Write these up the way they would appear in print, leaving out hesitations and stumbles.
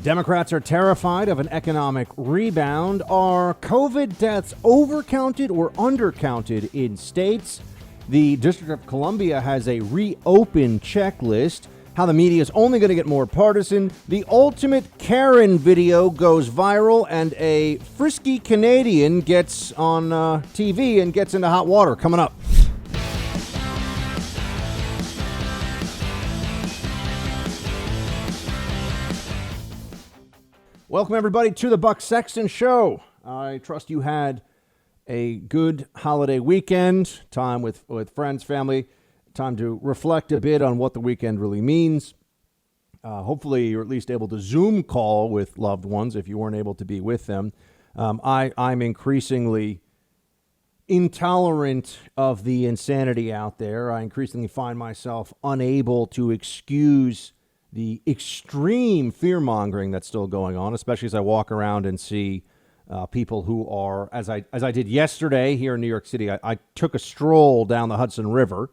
Democrats are terrified of an economic rebound. Are COVID deaths overcounted or undercounted in states? The District of Columbia has a reopen checklist. How the media is only going to get more partisan. The ultimate Karen video goes viral, and a frisky Canadian gets on TV and gets into hot water. Coming up. Welcome, everybody, to the Buck Sexton Show. I trust you had a good holiday weekend, time with friends, family, time to reflect a bit on what the weekend really means. Hopefully, you're at least able to Zoom call with loved ones if you weren't able to be with them. I'm increasingly intolerant of the insanity out there. I increasingly find myself unable to excuse the extreme fear-mongering that's still going on, especially as I walk around and see people who are, as I did yesterday here in New York City, I took a stroll down the Hudson River,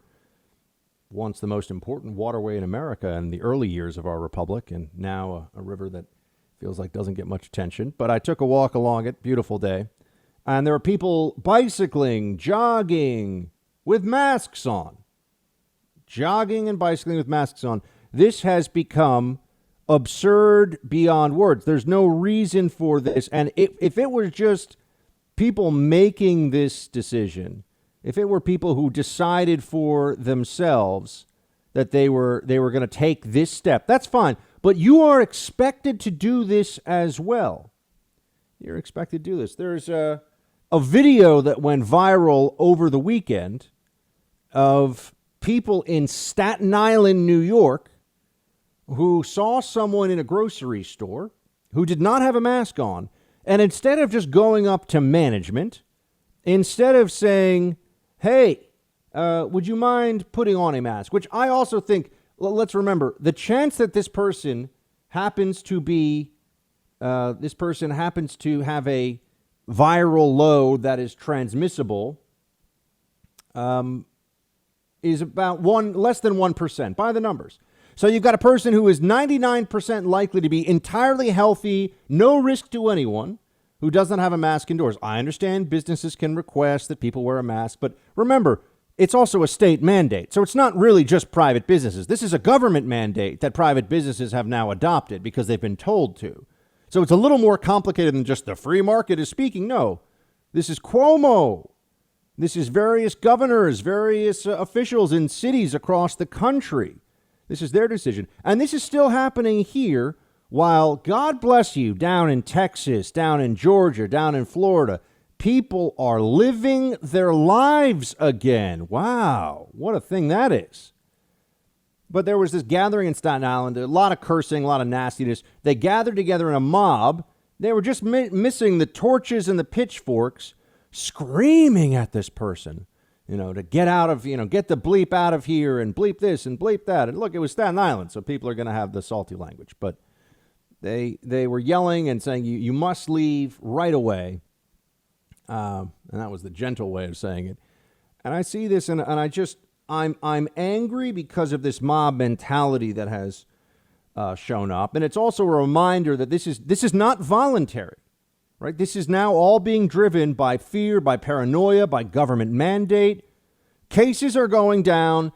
once the most important waterway in America in the early years of our republic, and now a river that feels like doesn't get much attention. But I took a walk along it, beautiful day, and there are people bicycling, jogging with masks on. Jogging and bicycling with masks on. This has become absurd beyond words. There's no reason for this. And if it were just people making this decision, if it were people who decided for themselves that they were going to take this step, that's fine. But you are expected to do this as well. You're expected to do this. There's a video that went viral over the weekend of people in Staten Island, New York, who saw someone in a grocery store who did not have a mask on, and instead of just going up to management, instead of saying, hey, would you mind putting on a mask? Which I also think, let's remember, the chance that this person happens to have a viral load that is transmissible is about less than 1% by the numbers. So you've got a person who is 99% likely to be entirely healthy, no risk to anyone, who doesn't have a mask indoors. I understand businesses can request that people wear a mask, but remember, it's also a state mandate. So it's not really just private businesses. This is a government mandate that private businesses have now adopted because they've been told to. So it's a little more complicated than just the free market is speaking. No, this is Cuomo. This is various governors, various officials in cities across the country. This is their decision. And this is still happening here while, God bless you, down in Texas, down in Georgia, down in Florida, people are living their lives again. Wow, what a thing that is. But there was this gathering in Staten Island, a lot of cursing, a lot of nastiness. They gathered together in a mob. They were just missing the torches and the pitchforks, screaming at this person. To get out of, get the bleep out of here and bleep this and bleep that. And look, it was Staten Island, so people are going to have the salty language. But they were yelling and saying, you must leave right away. And that was the gentle way of saying it. And I see this and I'm angry because of this mob mentality that has shown up. And it's also a reminder that this is not voluntary. Right? This is now all being driven by fear, by paranoia, by government mandate. Cases are going down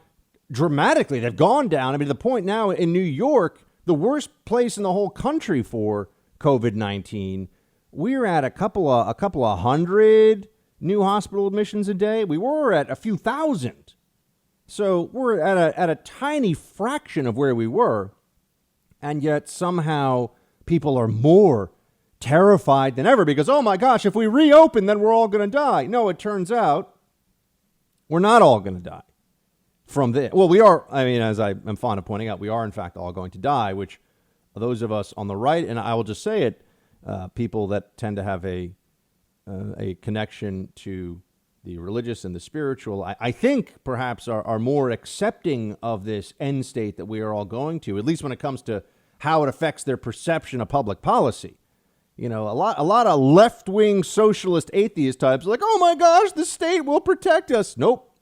dramatically. They've gone down. I mean, to the point now in New York, the worst place in the whole country for COVID-19, we're at a couple of hundred new hospital admissions a day. We were at a few thousand. So we're at a tiny fraction of where we were. And yet somehow people are more terrified than ever because, oh my gosh, if we reopen, then we're all going to die. No, it turns out we're not all going to die from this. Well, we are. I mean, as I am fond of pointing out, we are in fact all going to die, which those of us on the right, and I will just say it, people that tend to have a connection to the religious and the spiritual, I think perhaps are more accepting of this end state that we are all going to, at least when it comes to how it affects their perception of public policy. A lot of left-wing socialist atheist types are like, oh my gosh, the state will protect us. Nope.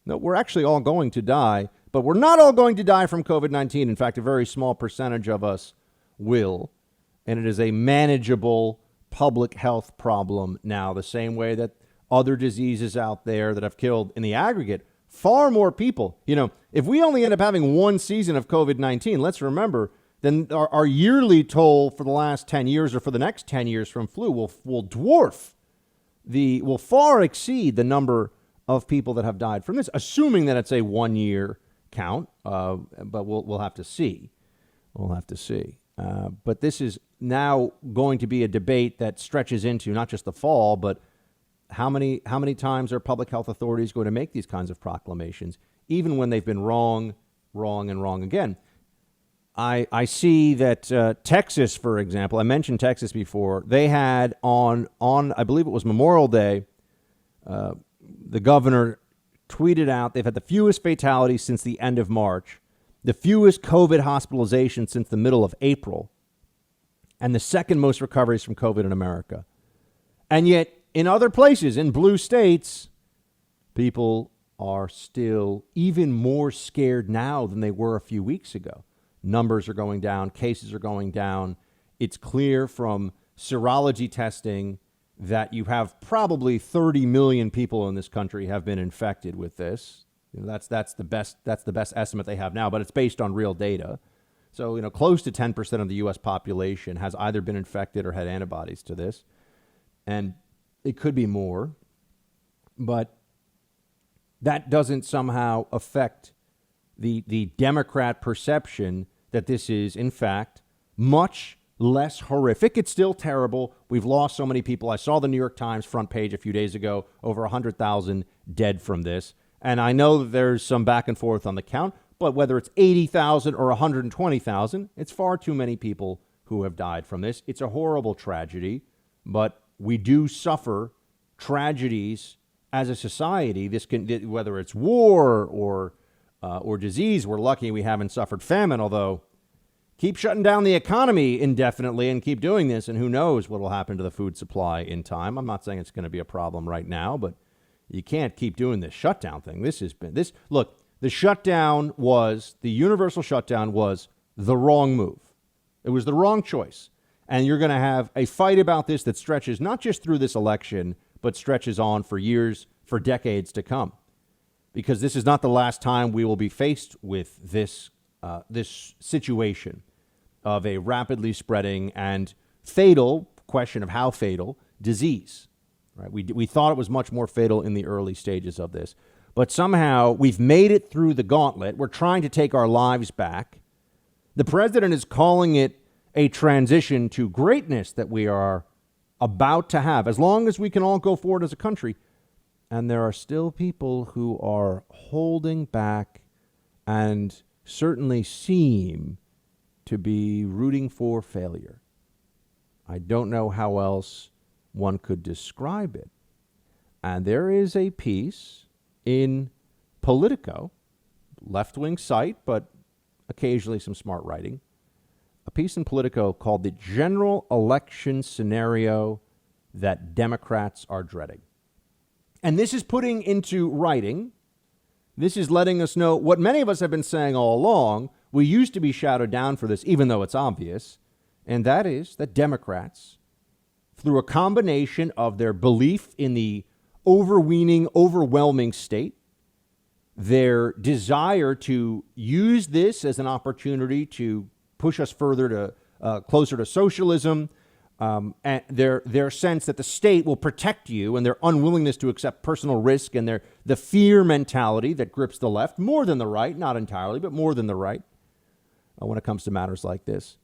No, we're actually all going to die, but we're not all going to die from COVID-19. In fact, a very small percentage of us will. and it is a manageable public health problem now, the same way that other diseases out there that have killed in the aggregate far more people. You know, if we only end up having one season of COVID-19, let's remember, then our yearly toll for the last 10 years or for the next 10 years from flu will far exceed the number of people that have died from this, assuming that it's a 1 year count. But we'll have to see. We'll have to see. But this is now going to be a debate that stretches into not just the fall, but how many times are public health authorities going to make these kinds of proclamations, even when they've been wrong, and wrong again? I see that Texas, for example, I mentioned Texas before. They had on I believe it was Memorial Day, the governor tweeted out they've had the fewest fatalities since the end of March, the fewest COVID hospitalizations since the middle of April, and the second most recoveries from COVID in America. And yet, in other places, in blue states, people are still even more scared now than they were a few weeks ago. Numbers are going down. Cases are going down. It's clear from serology testing that you have probably 30 million people in this country have been infected with this. You know, that's the best estimate they have now, but it's based on real data. So, close to 10% of the U.S. population has either been infected or had antibodies to this. And it could be more, but that doesn't somehow affect the Democrat perception that this is, in fact, much less horrific. It's still terrible. We've lost so many people. I saw the New York Times front page a few days ago, over 100,000 dead from this. And I know that there's some back and forth on the count, but whether it's 80,000 or 120,000, it's far too many people who have died from this. It's a horrible tragedy, but we do suffer tragedies as a society. This can, whether it's war or disease. We're lucky we haven't suffered famine, although keep shutting down the economy indefinitely and keep doing this, and who knows what will happen to the food supply in time. I'm not saying it's going to be a problem right now, but you can't keep doing this shutdown thing. Look, the universal shutdown was the wrong move. It was the wrong choice. And you're going to have a fight about this that stretches not just through this election, but stretches on for years, for decades to come. Because this is not the last time we will be faced with this situation of a rapidly spreading and fatal, question of how fatal, disease. Right? We thought it was much more fatal in the early stages of this. But somehow we've made it through the gauntlet. We're trying to take our lives back. The president is calling it a transition to greatness that we are about to have, as long as we can all go forward as a country. And there are still people who are holding back and certainly seem to be rooting for failure. I don't know how else one could describe it. And there is a piece in Politico, left-wing site, but occasionally some smart writing, a piece in Politico called "The General Election Scenario That Democrats Are Dreading." And this is putting into writing, this is letting us know what many of us have been saying all along. We used to be shouted down for this, even though it's obvious, and that is that Democrats, through a combination of their belief in the overwhelming state, their desire to use this as an opportunity to push us further to closer to socialism, and their sense that the state will protect you, and their unwillingness to accept personal risk, and the fear mentality that grips the left more than the right, not entirely, but more than the right, when it comes to matters like this.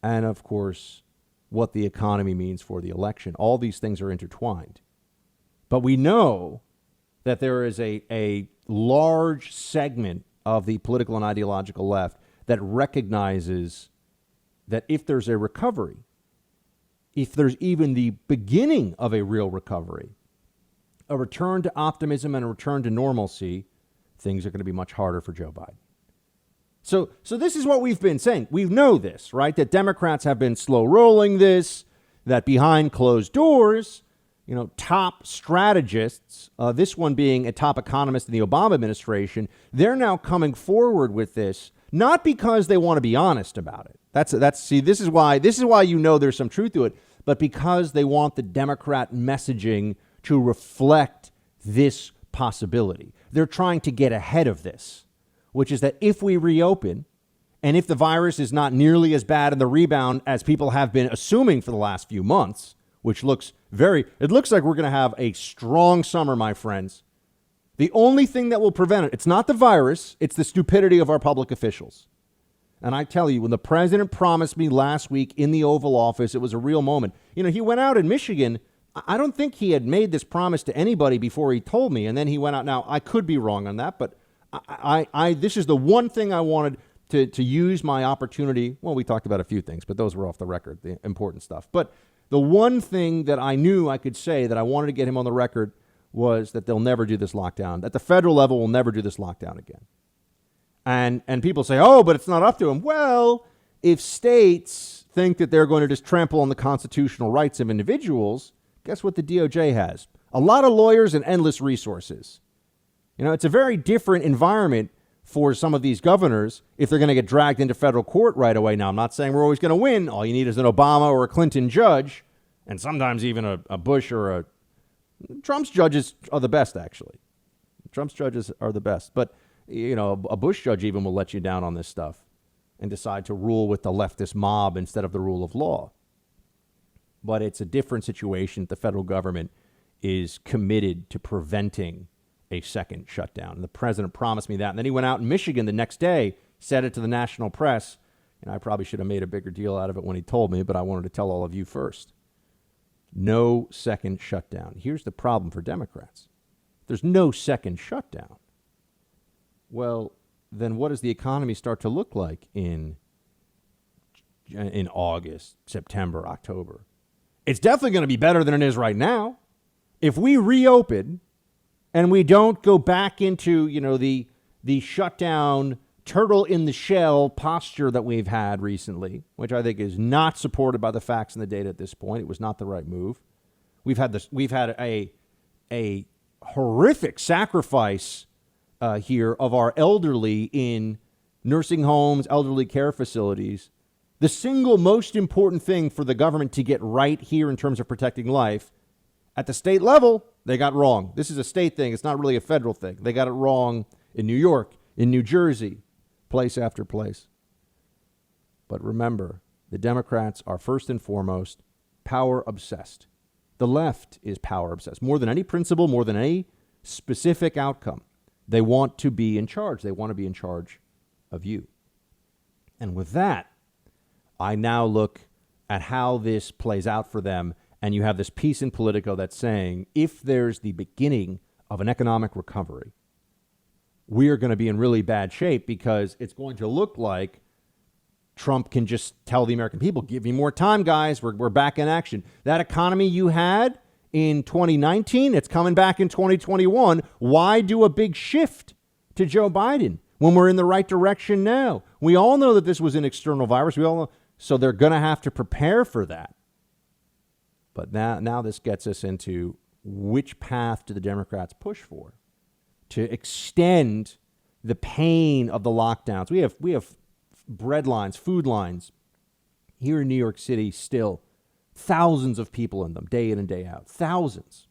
And of course, what the economy means for the election. All these things are intertwined. But we know that there is a large segment of the political and ideological left that recognizes that if there's a recovery, if there's even the beginning of a real recovery, a return to optimism and a return to normalcy, things are going to be much harder for Joe Biden. So this is what we've been saying. We know this, right? That Democrats have been slow rolling this, that behind closed doors, top strategists, this one being a top economist in the Obama administration, they're now coming forward with this, not because they want to be honest about it. See, this is why there's some truth to it, but because they want the Democrat messaging to reflect this possibility. They're trying to get ahead of this, which is that if we reopen and if the virus is not nearly as bad in the rebound as people have been assuming for the last few months, which looks it looks like we're going to have a strong summer, my friends. The only thing that will prevent it, it's not the virus, it's the stupidity of our public officials. And I tell you, when the president promised me last week in the Oval Office, it was a real moment. You know, he went out in Michigan. I don't think he had made this promise to anybody before he told me. And then he went out. Now, I could be wrong on that, but this is the one thing I wanted to use my opportunity. Well, we talked about a few things, but those were off the record, the important stuff. But the one thing that I knew I could say that I wanted to get him on the record was that they'll never do this lockdown. At the federal level, we'll never do this lockdown again. And people say, oh, but it's not up to him. Well, if states think that they're going to just trample on the constitutional rights of individuals, guess what the DOJ has? A lot of lawyers and endless resources. You know, it's a very different environment for some of these governors if they're going to get dragged into federal court right away. Now, I'm not saying we're always going to win. All you need is an Obama or a Clinton judge, and sometimes even a Bush or a Trump's judges are the best, actually. Trump's judges are the best. But, you know, a Bush judge even will let you down on this stuff and decide to rule with the leftist mob instead of the rule of law. But it's a different situation. The federal government is committed to preventing a second shutdown. And the president promised me that. And then he went out in Michigan the next day, said it to the national press. And I probably should have made a bigger deal out of it when he told me, but I wanted to tell all of you first. No second shutdown. Here's the problem for Democrats. There's no second shutdown. Well, then what does the economy start to look like in August, September, October? It's definitely going to be better than it is right now. If we reopen and we don't go back into, you know, the shutdown turtle in the shell posture that we've had recently, which I think is not supported by the facts and the data at this point. It was not the right move. We've had a horrific sacrifice here of our elderly in nursing homes, elderly care facilities. The single most important thing for the government to get right here in terms of protecting life at the state level, they got wrong. This is a state thing. It's not really a federal thing. They got it wrong in New York, in New Jersey, place after place. But remember, the Democrats are first and foremost power obsessed. The left is power obsessed. More than any principle, more than any specific outcome. They want to be in charge. They want to be in charge of you. And with that, I now look at how this plays out for them. And you have this piece in Politico that's saying, if there's the beginning of an economic recovery, we are going to be in really bad shape because it's going to look like Trump can just tell the American people, give me more time, guys. We're back in action. That economy you had in 2019, it's coming back in 2021. Why do a big shift to Joe Biden when we're in the right direction now? We all know that this was an external virus. We all know. So they're going to have to prepare for that. But now this gets us into which path do the Democrats push for to extend the pain of the lockdowns. We have bread lines, food lines here in New York City still. Thousands of people in them, day in and day out. Thousands.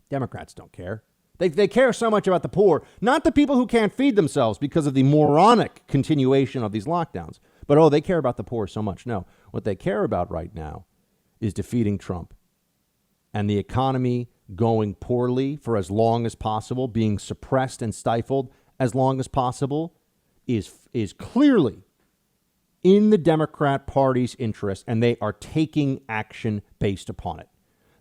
Democrats don't care. They care so much about the poor, not the people who can't feed themselves because of the moronic continuation of these lockdowns. But, they care about the poor so much. No, what they care about right now is defeating Trump and the economy going poorly for as long as possible, being suppressed and stifled as long as possible is clearly in the Democrat Party's interest, and they are taking action based upon it.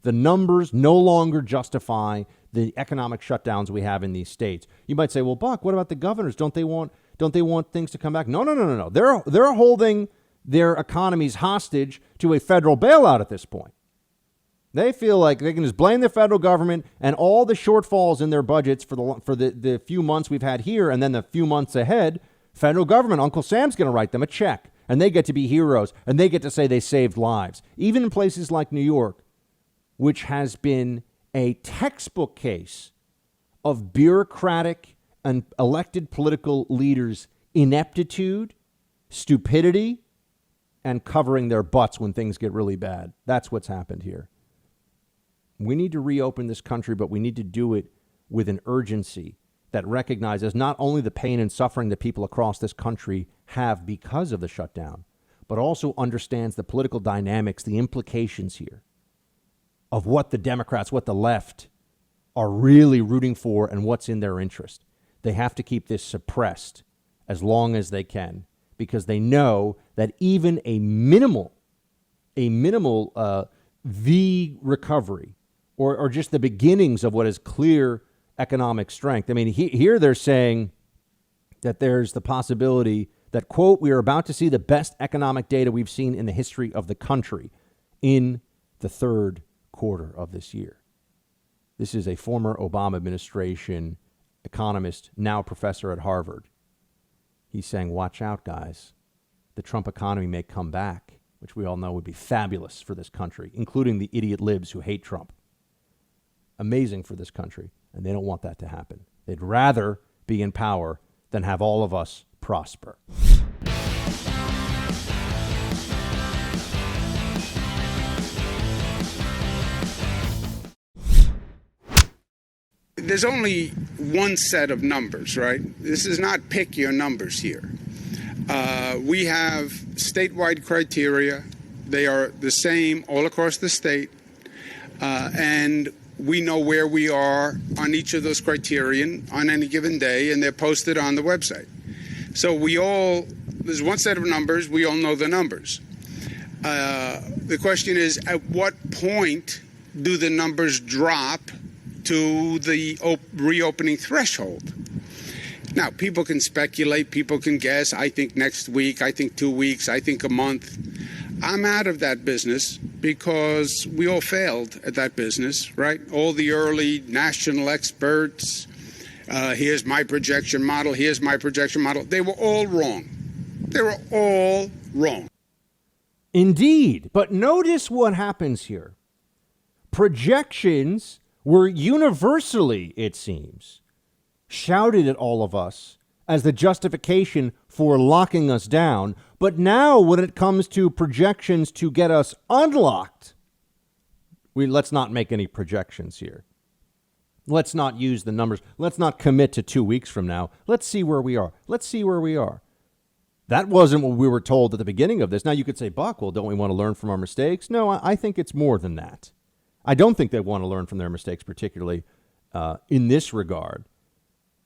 The numbers no longer justify the economic shutdowns we have in these states. You might say, well, Buck, what about the governors? Don't they want things to come back? No. They're holding their economies hostage to a federal bailout at this point. They feel like they can just blame the federal government and all the shortfalls in their budgets for the few months we've had here and then the few months ahead. Federal government, Uncle Sam's going to write them a check, and they get to be heroes, and they get to say they saved lives. Even in places like New York, which has been a textbook case of bureaucratic and elected political leaders' ineptitude, stupidity, and covering their butts when things get really bad. That's what's happened here. We need to reopen this country, but we need to do it with an urgency that recognizes not only the pain and suffering that people across this country have because of the shutdown, but also understands the political dynamics, the implications here of what the Democrats, what the left are really rooting for and what's in their interest. They have to keep this suppressed as long as they can, because they know that even a minimal V recovery or just the beginnings of what is clear economic strength. I mean, here they're saying that there's the possibility that, quote, we are about to see the best economic data we've seen in the history of the country in the third quarter of this year. This is a former Obama administration economist, now professor at Harvard. He's saying, watch out, guys. The Trump economy may come back, which we all know would be fabulous for this country, including the idiot libs who hate Trump. Amazing for this country, and they don't want that to happen. They'd rather be in power than have all of us prosper. There's only one set of numbers, right? This is not pick your numbers here. We have statewide criteria. They are the same all across the state. And we know where we are on each of those criterion on any given day, and they're posted on the website. So there's one set of numbers. We all know the numbers. The question is, at what point do the numbers drop to the reopening threshold? Now, people can speculate, people can guess. I think next week, I think 2 weeks, I think a month. I'm out of that business because we all failed at that business, right? All the early national experts, here's my projection model, here's my projection model. They were all wrong. They were all wrong. Indeed. But notice what happens here. Projections were universally, it seems, shouted at all of us as the justification for locking us down. But now when it comes to projections to get us unlocked, let's not make any projections here. Let's not use the numbers. Let's not commit to 2 weeks from now. Let's see where we are. Let's see where we are. That wasn't what we were told at the beginning of this. Now you could say, Buck, well, don't we want to learn from our mistakes? No, I think it's more than that. I don't think they want to learn from their mistakes, particularly in this regard.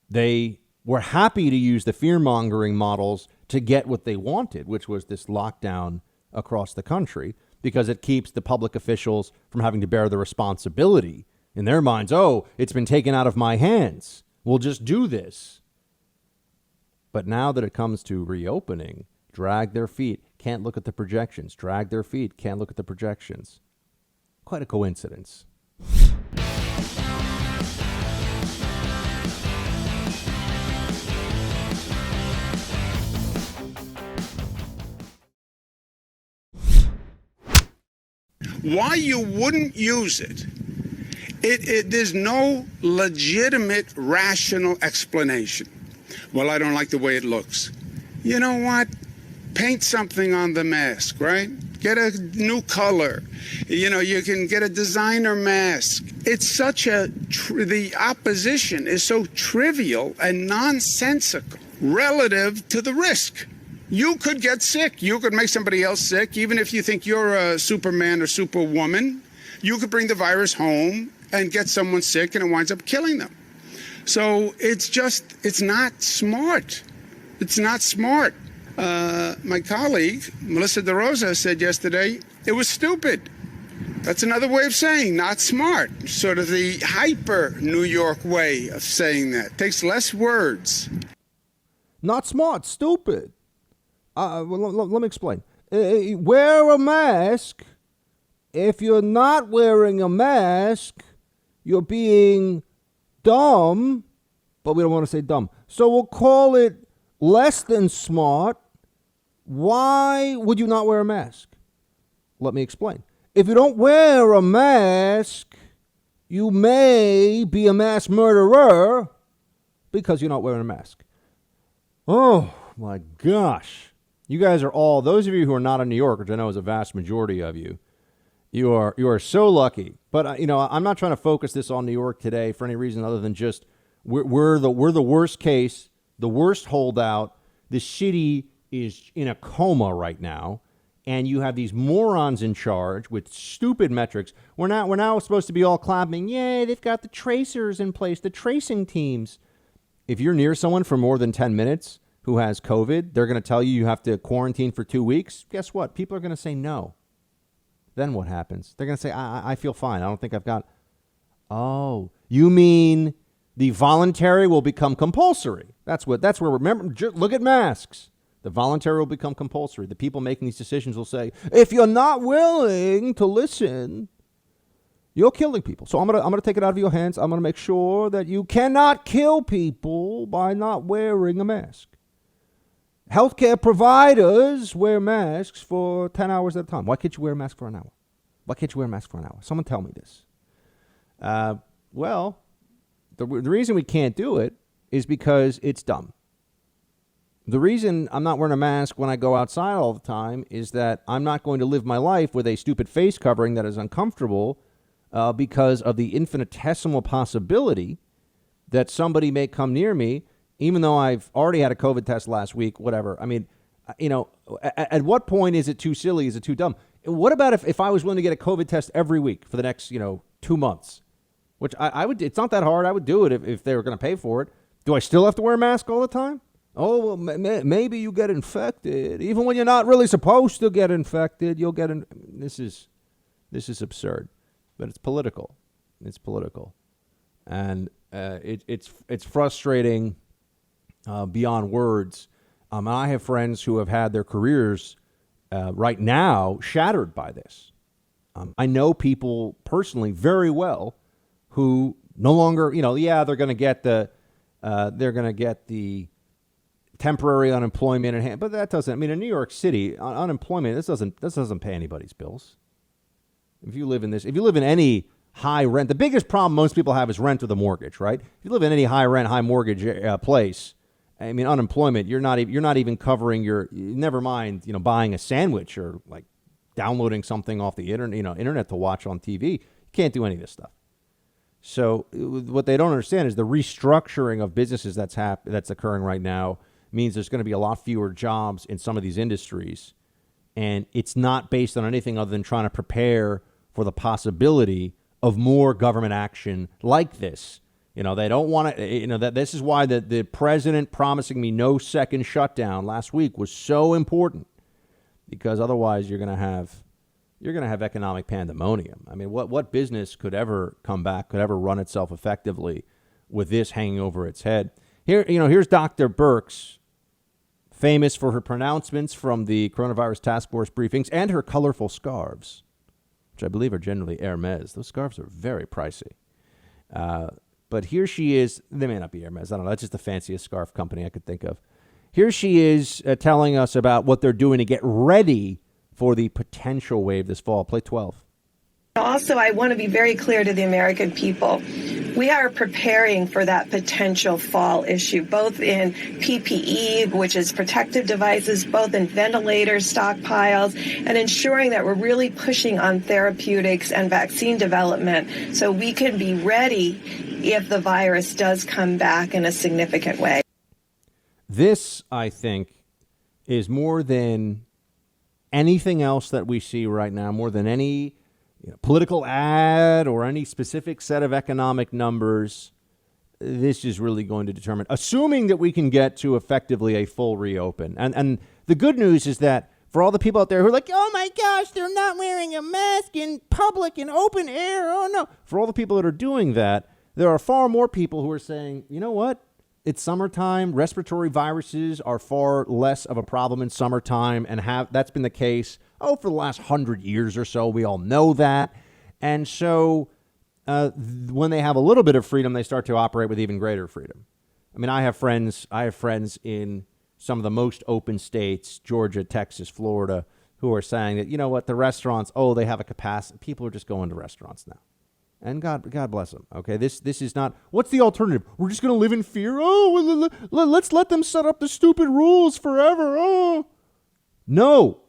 They were happy to use the fear-mongering models to get what they wanted, which was this lockdown across the country, because it keeps the public officials from having to bear the responsibility. In their minds, oh, it's been taken out of my hands. We'll just do this. But now that it comes to reopening, drag their feet, can't look at the projections. Drag their feet, can't look at the projections. Quite a coincidence. Why you wouldn't use it, there's no legitimate, rational explanation. Well, I don't like the way it looks. You know what? Paint something on the mask, right? Get a new color. You can get a designer mask. It's such the opposition is so trivial and nonsensical relative to the risk. You could get sick. You could make somebody else sick. Even if you think you're a Superman or Superwoman, you could bring the virus home and get someone sick, and it winds up killing them. So it's not smart. It's not smart. My colleague, Melissa DeRosa, said yesterday, it was stupid. That's another way of saying not smart. Sort of the hyper New York way of saying that. Takes less words. Not smart, stupid. Let me explain. Wear a mask. If you're not wearing a mask, you're being dumb, but we don't want to say dumb. So we'll call it less than smart. Why would you not wear a mask? Let me explain. If you don't wear a mask, you may be a mass murderer because you're not wearing a mask. Oh, my gosh. You guys are all, those of you who are not in New York, which I know is a vast majority of you, you are so lucky. But I'm not trying to focus this on New York today for any reason other than just we're the worst case, the worst holdout. The city is in a coma right now, and you have these morons in charge with stupid metrics. We're now supposed to be all clapping. Yay, they've got the tracers in place, the tracing teams. If you're near someone for more than 10 minutes who has COVID, they're going to tell you have to quarantine for 2 weeks. Guess what? People are going to say no. Then what happens? They're going to say, I feel fine. I don't think I've got. Oh, you mean the voluntary will become compulsory? That's where, remember, look at masks. The voluntary will become compulsory. The people making these decisions will say, if you're not willing to listen, you're killing people. So I'm gonna take it out of your hands. I'm gonna make sure that you cannot kill people by not wearing a mask. Healthcare providers wear masks for 10 hours at a time. Why can't you wear a mask for an hour? Why can't you wear a mask for an hour? Someone tell me this. Well, the reason we can't do it is because it's dumb. The reason I'm not wearing a mask when I go outside all the time is that I'm not going to live my life with a stupid face covering that is uncomfortable because of the infinitesimal possibility that somebody may come near me, even though I've already had a COVID test last week, whatever. I mean, at what point is it too silly? Is it too dumb? What about if I was willing to get a COVID test every week for the next, 2 months? Which I would. It's not that hard. I would do it if they were going to pay for it. Do I still have to wear a mask all the time? Oh, well, maybe you get infected. Even when you're not really supposed to get infected, you'll get This is absurd. But it's political. It's political. And it's frustrating beyond words. I have friends who have had their careers right now shattered by this. I know people personally very well who no longer, they're going to get the temporary unemployment in hand, but that doesn't. In New York City, unemployment this doesn't pay anybody's bills. If you live in any high rent, the biggest problem most people have is rent or the mortgage, right? If you live in any high rent, high mortgage place, unemployment, you're not even covering never mind, buying a sandwich or like downloading something off the internet to watch on TV. You can't do any of this stuff. So what they don't understand is the restructuring of businesses that's occurring right now means there's going to be a lot fewer jobs in some of these industries. And it's not based on anything other than trying to prepare for the possibility of more government action like this. They don't want to, that this is why the president promising me no second shutdown last week was so important, because otherwise you're going to have economic pandemonium. What business could ever come back, could ever run itself effectively with this hanging over its head? Here's Dr. Birx, famous for her pronouncements from the coronavirus task force briefings and her colorful scarves, which I believe are generally Hermes. Those scarves are very pricey. But here she is. They may not be Hermes. I don't know. That's just the fanciest scarf company I could think of. Here she is telling us about what they're doing to get ready for the potential wave this fall. Play 12. Also, I want to be very clear to the American people. We are preparing for that potential fall issue, both in PPE, which is protective devices, both in ventilator stockpiles, and ensuring that we're really pushing on therapeutics and vaccine development so we can be ready if the virus does come back in a significant way. This, I think, is more than anything else that we see right now, more than any political ad or any specific set of economic numbers. This is really going to determine, assuming that we can get to effectively a full reopen. And the good news is that for all the people out there who are like, oh my gosh, they're not wearing a mask in public, in open air, oh no. For all the people that are doing that, there are far more people who are saying, you know what? It's summertime. Respiratory viruses are far less of a problem in summertime, and that's been the case, for the last 100 years or so. We all know that. And so when they have a little bit of freedom, they start to operate with even greater freedom. I have friends in some of the most open states, Georgia, Texas, Florida, who are saying that, the restaurants, they have a capacity. People are just going to restaurants now. And God bless them. Okay, this is not. What's the alternative? We're just going to live in fear. Let's let them set up the stupid rules forever. No,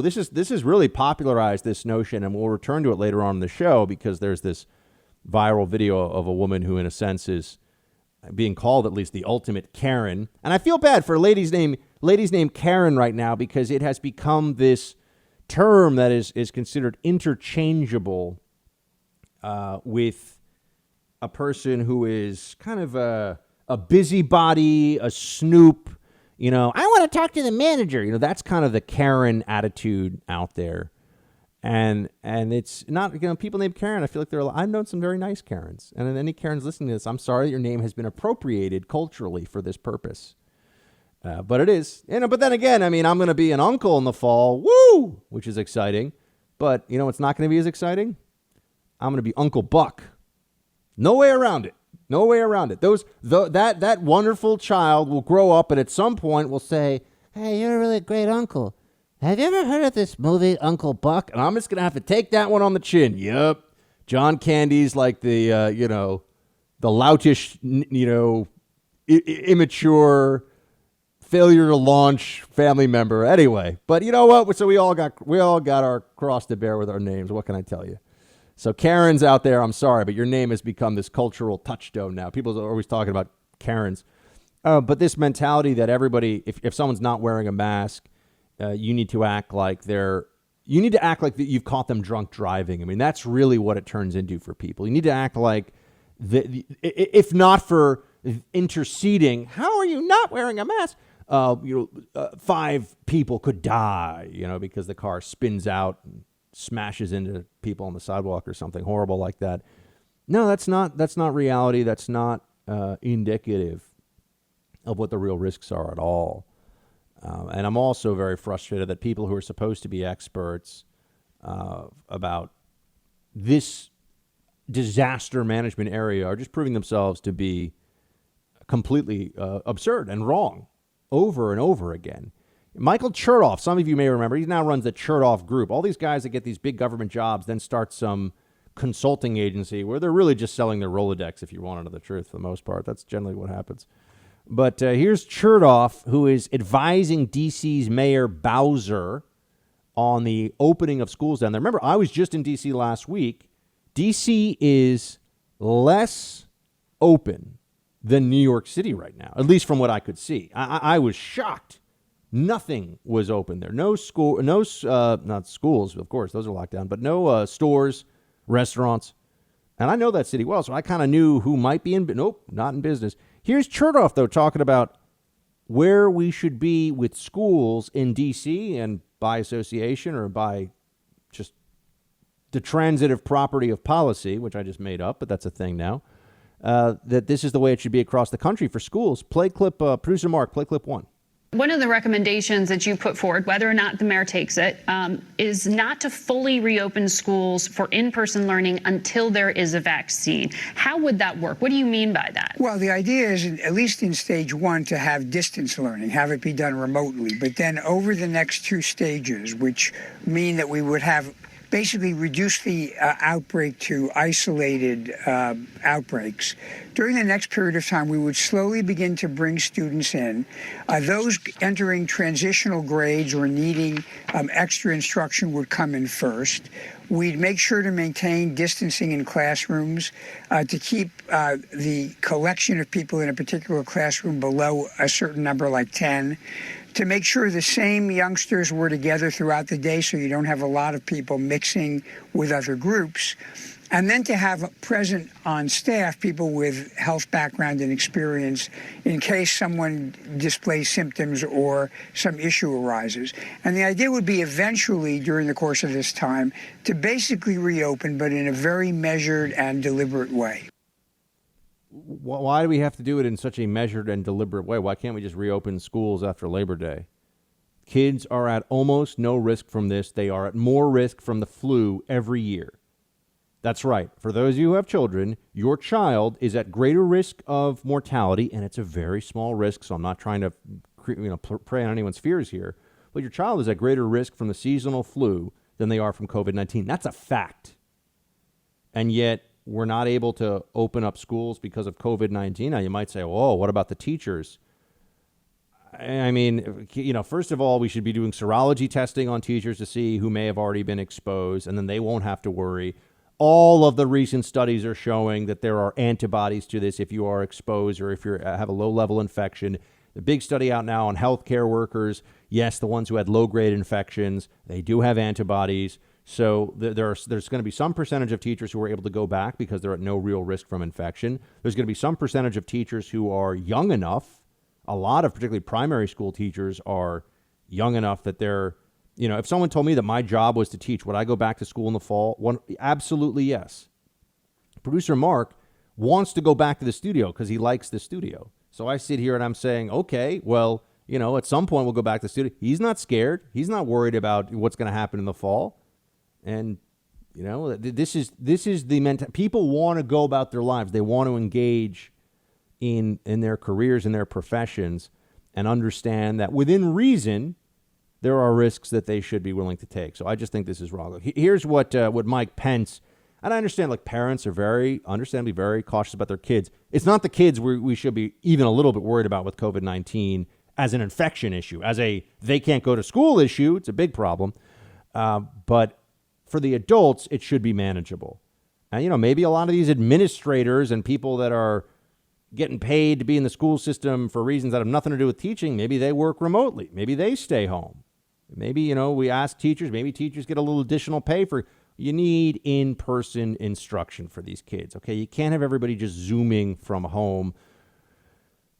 this is really popularized this notion, and we'll return to it later on in the show because there's this viral video of a woman who, in a sense, is being called at least the ultimate Karen. And I feel bad for ladies named Karen right now because it has become this term that is considered interchangeable with a person who is kind of a busybody, a snoop. I want to talk to the manager. That's kind of the Karen attitude out there. And it's not, people named Karen, I feel like I've known some very nice Karens. And any Karens listening to this, I'm sorry that your name has been appropriated culturally for this purpose. But it is. But then again, I'm going to be an uncle in the fall. Woo! Which is exciting. But it's not going to be as exciting? I'm going to be Uncle Buck. No way around it. No way around it. That wonderful child will grow up and at some point will say, "Hey, you're a really great uncle. Have you ever heard of this movie, Uncle Buck?" And I'm just going to have to take that one on the chin. Yep. John Candy's like the loutish, immature, failure to launch family member. Anyway, but you know what? So we all got our cross to bear with our names. What can I tell you? So Karens out there, I'm sorry, but your name has become this cultural touchstone now. People are always talking about Karens. But this mentality that everybody, if someone's not wearing a mask, you need to act like you've caught them drunk driving. That's really what it turns into for people. You need to act like, if not for interceding, how are you not wearing a mask? 5 people could die, because the car spins out and smashes into people on the sidewalk or something horrible like that. No, that's not reality. That's not indicative of what the real risks are at all. And I'm also very frustrated that people who are supposed to be experts about this disaster management area are just proving themselves to be completely absurd and wrong over and over again. Michael Chertoff, some of you may remember, he now runs the Chertoff Group. All these guys that get these big government jobs then start some consulting agency where they're really just selling their Rolodex, if you want to know the truth, for the most part. That's generally what happens. But here's Chertoff, who is advising D.C.'s Mayor Bowser on the opening of schools down there. Remember, I was just in D.C. last week. D.C. is less open than New York City right now, at least from what I could see. I was shocked. Nothing was open there. No school, not schools, of course, those are locked down, but no stores, restaurants. And I know that city well, so I kind of knew who might be in, but nope, not in business. Here's Chertoff, though, talking about where we should be with schools in D.C. and by association or by just the transitive property of policy, which I just made up, but that's a thing now, that this is the way it should be across the country for schools. Play clip, producer Mark, play clip 1. One of the recommendations that you put forward, whether or not the mayor takes it, is not to fully reopen schools for in-person learning until there is a vaccine. How would that work? What do you mean by that? Well, the idea is, at least in stage 1, to have distance learning, have it be done remotely. But then over the next 2 stages, which mean that we would have basically reduce the outbreak to isolated outbreaks. During the next period of time, we would slowly begin to bring students in. Those entering transitional grades or needing extra instruction would come in first. We'd make sure to maintain distancing in classrooms, to keep the collection of people in a particular classroom below a certain number, like 10. To make sure the same youngsters were together throughout the day so you don't have a lot of people mixing with other groups. And then to have present on staff people with health background and experience in case someone displays symptoms or some issue arises. And the idea would be eventually, during the course of this time, to basically reopen, but in a very measured and deliberate way. Why do we have to do it in such a measured and deliberate way? Why can't we just reopen schools after Labor Day? Kids are at almost no risk from this. They are at more risk from the flu every year. That's right. For those of you who have children, your child is at greater risk of mortality, and it's a very small risk, so I'm not trying to prey on anyone's fears here, but your child is at greater risk from the seasonal flu than they are from COVID-19. That's a fact. And yet, we're not able to open up schools because of COVID-19. Now, you might say, oh, what about the teachers? I mean, first of all, we should be doing serology testing on teachers to see who may have already been exposed, and then they won't have to worry. All of the recent studies are showing that there are antibodies to this if you are exposed or if you have a low-level infection. The big study out now on healthcare workers, yes, the ones who had low-grade infections, they do have antibodies. So there's going to be some percentage of teachers who are able to go back because they're at no real risk from infection. There's going to be some percentage of teachers who are young enough. A lot of particularly primary school teachers are young enough that they're, if someone told me that my job was to teach, would I go back to school in the fall? Absolutely yes. Producer Mark wants to go back to the studio because he likes the studio. So I sit here and I'm saying, okay, well, at some point we'll go back to the studio. He's not scared. He's not worried about what's going to happen in the fall. And, this is the mentality. People want to go about their lives. They want to engage in their careers and their professions and understand that within reason, there are risks that they should be willing to take. So I just think this is wrong. Here's what Mike Pence, and I understand parents are understandably very cautious about their kids. It's not the kids we should be even a little bit worried about with COVID-19 as an infection issue, as they can't go to school issue. It's a big problem. But for the adults, it should be manageable. And, maybe a lot of these administrators and people that are getting paid to be in the school system for reasons that have nothing to do with teaching, maybe they work remotely. Maybe they stay home. Maybe, we ask teachers, maybe teachers get a little additional pay you need in-person instruction for these kids, okay? You can't have everybody just Zooming from home.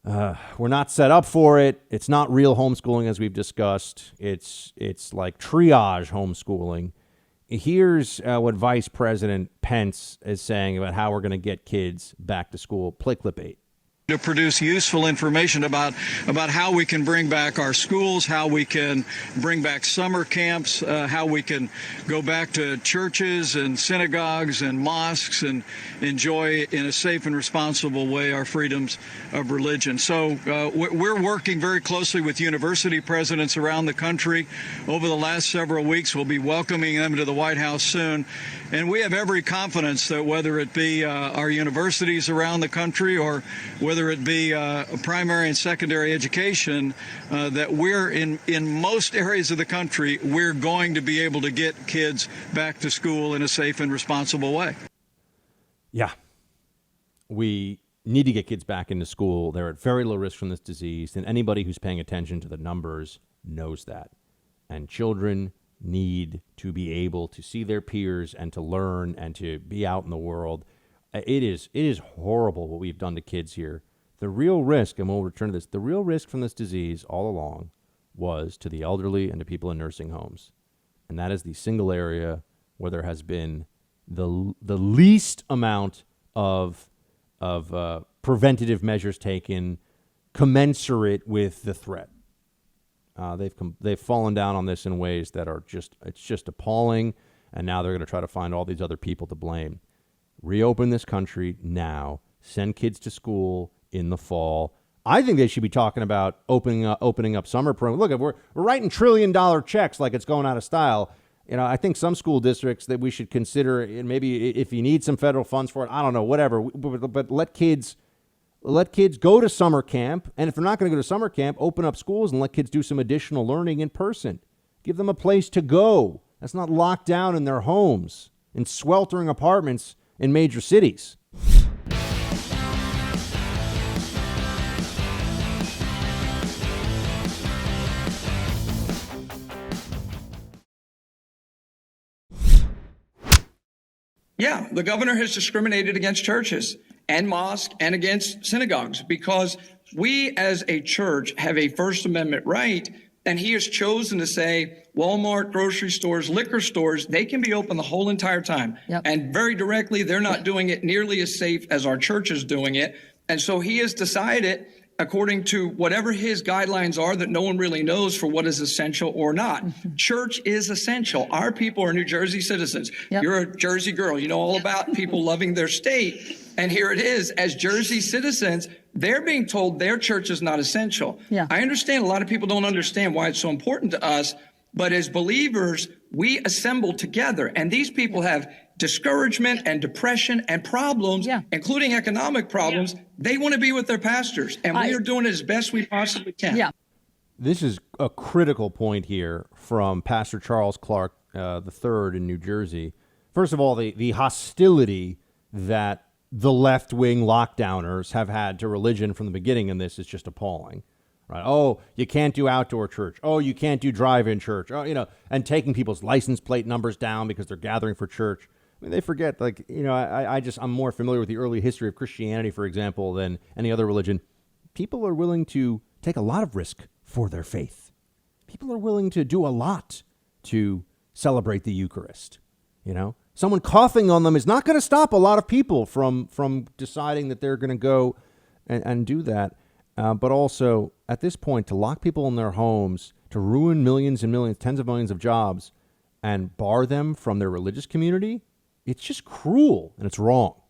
We're not set up for it. It's not real homeschooling, as we've discussed. It's like triage homeschooling. Here's what Vice President Pence is saying about how we're going to get kids back to school. Play clip 8. To produce useful information about how we can bring back our schools, how we can bring back summer camps, how we can go back to churches and synagogues and mosques and enjoy in a safe and responsible way our freedoms of religion. So we're working very closely with university presidents around the country. Over the last several weeks, we'll be welcoming them to the White House soon. And we have every confidence that whether it be our universities around the country or whether it be primary and secondary education, that we're in most areas of the country, we're going to be able to get kids back to school in a safe and responsible way. Yeah. We need to get kids back into school. They're at very low risk from this disease, and anybody who's paying attention to the numbers knows that. And children need to be able to see their peers and to learn and to be out in the world. It is horrible what we've done to kids here. The real risk, and we'll return to this, the real risk from this disease all along was to the elderly and to people in nursing homes. And that is the single area where there has been the least amount of preventative measures taken commensurate with the threat. They've fallen down on this in ways that are just appalling, and now they're going to try to find all these other people to blame. Reopen this country now. Send kids to school in the fall. I think they should be talking about opening up summer programs. Look, if we're writing $1 trillion checks like it's going out of style, I think some school districts that we should consider, and maybe if you need some federal funds for it, I don't know, whatever. But let kids go to summer camp, and if they're not going to go to summer camp, open up schools and let kids do some additional learning in person. Give them a place to go. That's not locked down in their homes, in sweltering apartments in major cities. Yeah, the governor has discriminated against churches and mosques and against synagogues because we as a church have a First Amendment right, and he has chosen to say Walmart, grocery stores, liquor stores, they can be open the whole entire time. Yep. And very directly, they're not doing it nearly as safe as our church is doing it. And so he has decided, according to whatever his guidelines are that no one really knows for what is essential or not. Church is essential. Our people are New Jersey citizens. Yep. You're a Jersey girl. You know all about people loving their state. And here it is, as Jersey citizens, they're being told their church is not essential. Yeah. I understand a lot of people don't understand why it's so important to us, but as believers, we assemble together. And these people have discouragement and depression and problems, including economic problems. They want to be with their pastors, and we are doing it as best we possibly can. Yeah. This is a critical point here from Pastor Charles Clark III in New Jersey. First of all, the hostility that the left-wing lockdowners have had to religion from the beginning in this is just appalling. Right? Oh, you can't do outdoor church. Oh, you can't do drive-in church. Oh, and taking people's license plate numbers down because they're gathering for church. I mean, they forget, I'm more familiar with the early history of Christianity, for example, than any other religion. People are willing to take a lot of risk for their faith. People are willing to do a lot to celebrate the Eucharist. Someone coughing on them is not going to stop a lot of people from deciding that they're going to go and do that. But also, at this point, to lock people in their homes, to ruin millions and millions, tens of millions of jobs, and bar them from their religious community, it's just cruel and it's wrong.